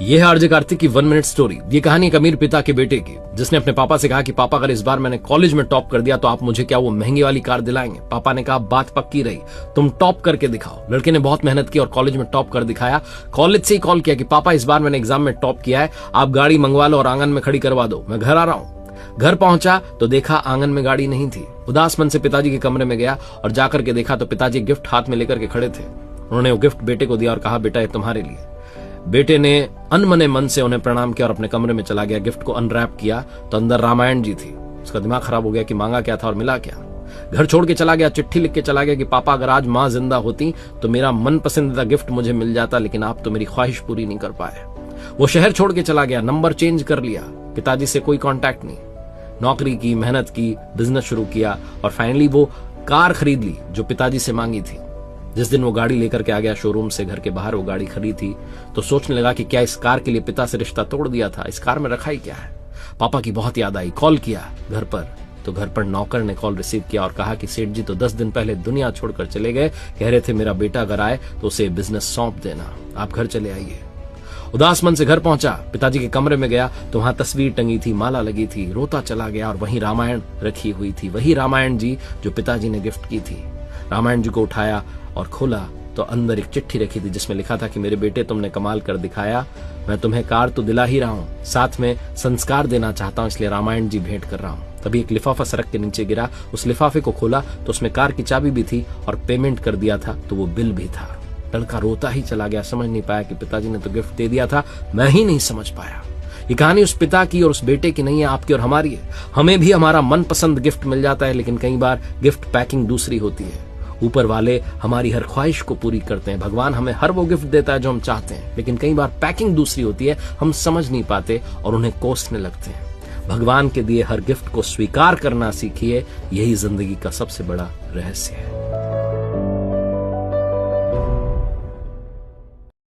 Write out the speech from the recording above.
ये है आरजे कार्तिक की 1 मिनट स्टोरी। ये कहानी एक अमीर पिता के बेटे की, जिसने अपने पापा से कहा कि पापा अगर इस बार मैंने कॉलेज में टॉप कर दिया तो आप मुझे क्या वो महंगी वाली कार दिलाएंगे। पापा ने कहा बात पक्की रही, तुम टॉप करके दिखाओ। लड़के ने बहुत मेहनत की और कॉलेज में टॉप कर दिखाया। कॉलेज से ही कॉल किया कि पापा इस बार मैंने एग्जाम में टॉप किया है, आप गाड़ी मंगवा लो और आंगन में खड़ी करवा दो, मैं घर आ रहा हूँ। घर पहुंचा तो देखा आंगन में गाड़ी नहीं थी। उदास मन से पिताजी के कमरे में गया और जाकर के देखा तो पिताजी गिफ्ट हाथ में लेकर के खड़े थे। उन्होंने वो गिफ्ट बेटे को दिया और कहा बेटा ये तुम्हारे लिए। बेटे ने अनमने मन से उन्हें प्रणाम किया और अपने कमरे में चला गया। गिफ्ट को अनरैप किया तो अंदर रामायण जी थी। उसका दिमाग खराब हो गया कि मांगा क्या था और मिला क्या। घर छोड़ के चला गया, चिट्ठी लिख के चला गया कि पापा अगर आज माँ जिंदा होती तो मेरा मन पसंदीदा गिफ्ट मुझे मिल जाता, लेकिन आप तो मेरी ख्वाहिश पूरी नहीं कर पाए। वो शहर छोड़ के चला गया, नंबर चेंज कर लिया, पिताजी से कोई कॉन्टैक्ट नहीं। नौकरी की, मेहनत की, बिजनेस शुरू किया और फाइनली वो कार खरीद ली जो पिताजी से मांगी थी। जिस दिन वो गाड़ी लेकर के आ गया शोरूम से, घर के बाहर वो गाड़ी खड़ी थी तो सोचने लगा कि क्या इस कार के लिए पिता से रिश्ता तोड़ दिया था, इस कार में रखा ही क्या है। पापा की बहुत याद आई, कॉल किया घर पर तो घर पर नौकर ने कॉल रिसीव किया और कहा कि सेठ जी तो 10 दिन पहले दुनिया छोड़कर चले गए, कह रहे थे मेरा बेटा अगर आए तो उसे बिजनेस सौंप देना, आप घर चले आइए। उदास मन से घर पहुंचा, पिताजी के कमरे में गया तो वहां तस्वीर टंगी थी, माला लगी थी, रोता चला गया और वहीं रामायण रखी हुई थी, वही रामायण जी जो पिताजी ने गिफ्ट की थी। रामायण जी को उठाया और खोला तो अंदर एक चिट्ठी रखी थी जिसमें लिखा था कि मेरे बेटे तुमने कमाल कर दिखाया, मैं तुम्हें कार तो दिला ही रहा हूँ, साथ में संस्कार देना चाहता हूँ, इसलिए रामायण जी भेंट कर रहा हूँ। तभी एक लिफाफा सड़क के नीचे गिरा, उस लिफाफे को खोला तो उसमें कार की चाबी भी थी और पेमेंट कर दिया था तो वो बिल भी था। लड़का रोता ही चला गया, समझ नहीं पाया कि पिताजी ने तो गिफ्ट दे दिया था, मैं ही नहीं समझ पाया। ये कहानी उस पिता की और उस बेटे की नहीं है, आपकी और हमारी है। हमें भी हमारा मनपसंद गिफ्ट मिल जाता है, लेकिन कई बार गिफ्ट पैकिंग दूसरी होती है। ऊपर वाले हमारी हर ख्वाहिश को पूरी करते हैं, भगवान हमें हर वो गिफ्ट देता है जो हम चाहते हैं, लेकिन कई बार पैकिंग दूसरी होती है, हम समझ नहीं पाते और उन्हें कोसने लगते हैं। भगवान के दिए हर गिफ्ट को स्वीकार करना सीखिए, यही जिंदगी का सबसे बड़ा रहस्य है।